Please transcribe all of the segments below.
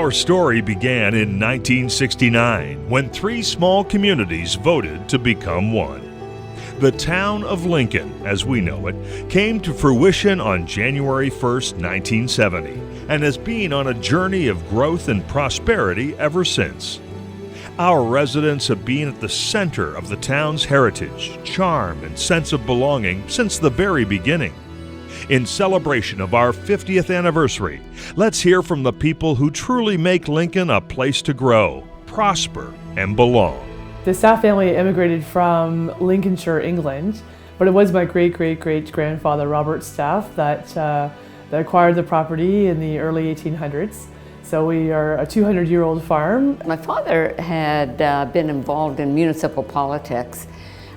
Our story began in 1969 when 3 small communities voted to become one. The town of Lincoln, as we know it, came to fruition on January 1st, 1970, and has been on a journey of growth and prosperity ever since. Our residents have been at the center of the town's heritage, charm, and sense of belonging since the very beginning. In celebration of our 50th anniversary, let's hear from the people who truly make Lincoln a place to grow, prosper, and belong. The Staff family immigrated from Lincolnshire, England, but it was my great-great-great-grandfather, Robert Staff, that acquired the property in the early 1800s. So we are a 200-year-old farm. My father had been involved in municipal politics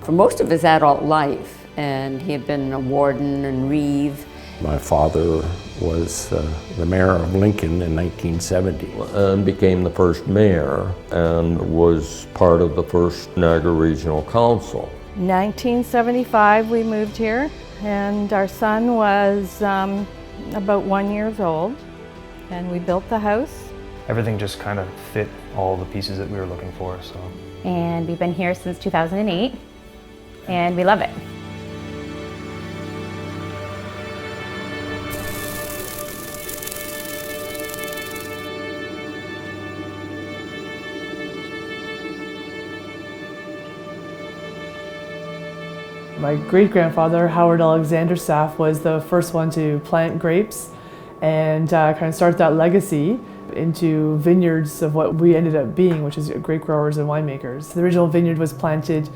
for most of his adult life, and he had been a warden and reeve. My father was the mayor of Lincoln in 1970. And became the first mayor and was part of the first Niagara Regional Council. 1975 we moved here, and our son was about 1 year old, and we built the house. Everything just kind of fit all the pieces that we were looking for. And we've been here since 2008, and we love it. My great-grandfather, Howard Alexander Staff, was the first one to plant grapes and kind of start that legacy into vineyards of what we ended up being, which is grape growers and winemakers. The original vineyard was planted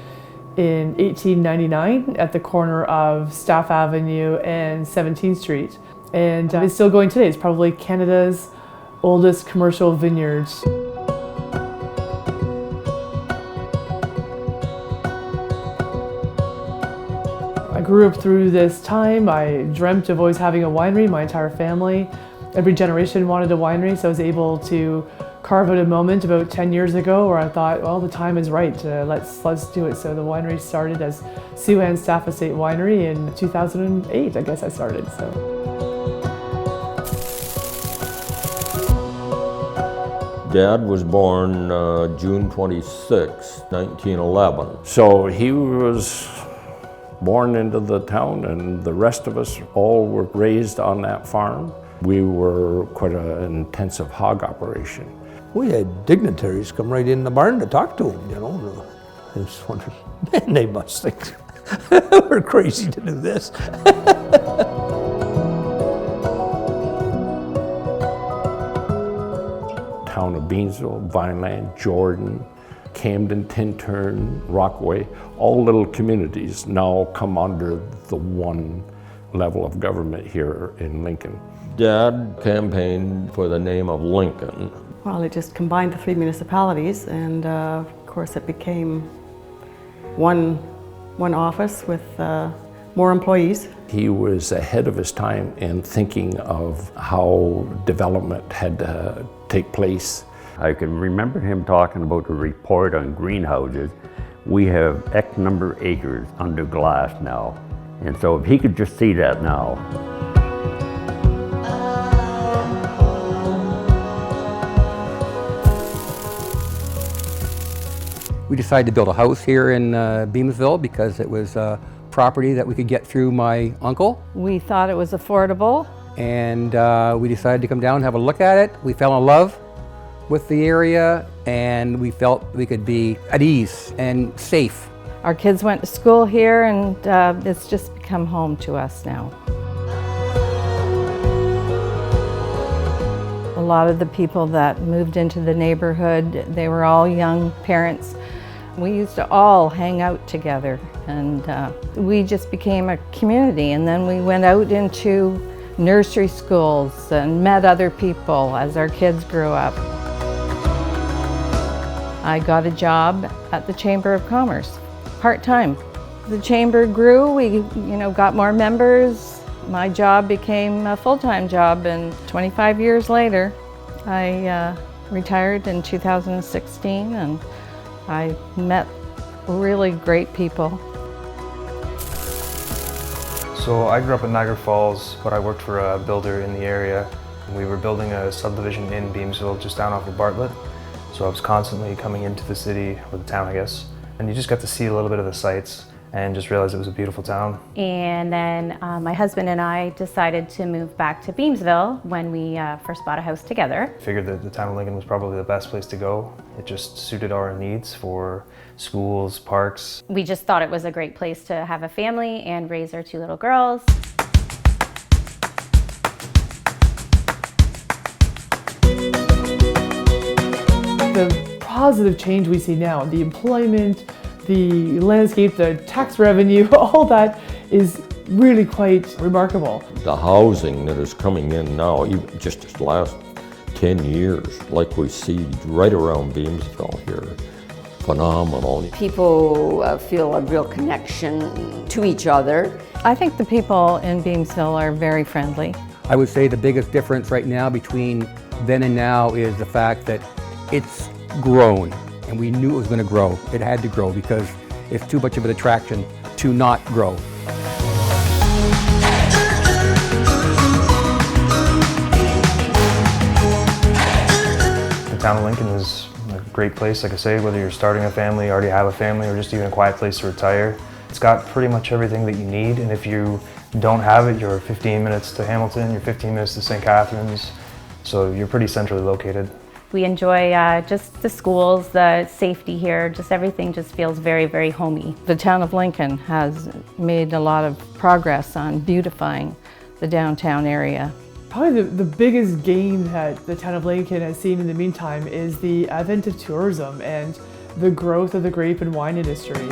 in 1899 at the corner of Staff Avenue and 17th Street. And it's still going today. It's probably Canada's oldest commercial vineyard. I grew up through this time. I dreamt of always having a winery, my entire family. Every generation wanted a winery, so I was able to carve out a moment about 10 years ago where I thought, well, the time is right, let's do it. So the winery started as Sue Ann Staff Estate Winery in 2008, I guess I started. Dad was born June 26, 1911. So he was born into the town, and the rest of us all were raised on that farm. We were quite an intensive hog operation. We had dignitaries come right in the barn to talk to them, you know. I just wondered, man, they must think we're crazy to do this. Town of Beamsville, Vineland, Jordan, Camden, Tintern, Rockaway, all little communities now come under the one level of government here in Lincoln. Dad campaigned for the name of Lincoln. Well, it just combined the 3 municipalities, and of course it became one office with more employees. He was ahead of his time in thinking of how development had to take place. I can remember him talking about the report on greenhouses. We have X number of acres under glass now. And so if he could just see that now. We decided to build a house here in Beamsville because it was a property that we could get through my uncle. We thought it was affordable. And we decided to come down and have a look at it. We fell in love with the area, and we felt we could be at ease and safe. Our kids went to school here, and it's just become home to us now. A lot of the people that moved into the neighborhood, they were all young parents. We used to all hang out together, and we just became a community. And then we went out into nursery schools and met other people as our kids grew up. I got a job at the Chamber of Commerce, part-time. The chamber grew, we got more members. My job became a full-time job, and 25 years later, I retired in 2016, and I met really great people. So I grew up in Niagara Falls, but I worked for a builder in the area. We were building a subdivision in Beamsville just down off of Bartlett, so I was constantly coming into the city, or the town I guess, and you just got to see a little bit of the sights and just realized it was a beautiful town. And then my husband and I decided to move back to Beamsville when we first bought a house together. Figured that the town of Lincoln was probably the best place to go. It just suited our needs for schools, parks. We just thought it was a great place to have a family and raise our 2 little girls. The positive change we see now, the employment, the landscape, the tax revenue, all that is really quite remarkable. The housing that is coming in now, even just this last 10 years, like we see right around Beamsville here, phenomenal. People feel a real connection to each other. I think the people in Beamsville are very friendly. I would say the biggest difference right now between then and now is the fact that it's grown, and we knew it was going to grow. It had to grow because it's too much of an attraction to not grow. The town of Lincoln is a great place, like I say, whether you're starting a family, already have a family, or just even a quiet place to retire. It's got pretty much everything that you need, and if you don't have it, you're 15 minutes to Hamilton, you're 15 minutes to St. Catharines, so you're pretty centrally located. We enjoy just the schools, the safety here, just everything just feels very, very homey. The town of Lincoln has made a lot of progress on beautifying the downtown area. Probably the biggest gain that the town of Lincoln has seen in the meantime is the advent of tourism and the growth of the grape and wine industry.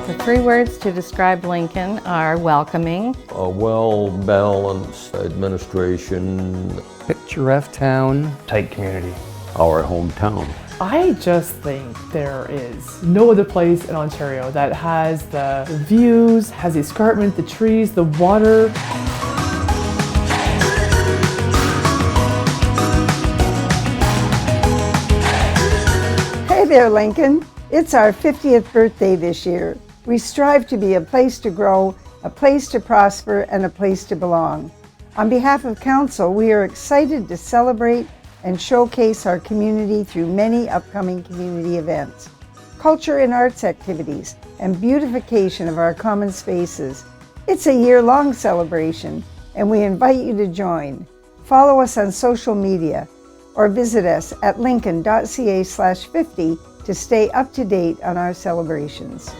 The 3 words to describe Lincoln are welcoming, A well-balanced administration, Picturesque town, Tight community. Our hometown. I just think there is no other place in Ontario that has the views, has the escarpment, the trees, the water. Hey there, Lincoln. It's our 50th birthday this year. We strive to be a place to grow, a place to prosper, and a place to belong. On behalf of Council, we are excited to celebrate and showcase our community through many upcoming community events, culture and arts activities, and beautification of our common spaces. It's a year-long celebration, and we invite you to join. Follow us on social media or visit us at lincoln.ca/50 to stay up to date on our celebrations.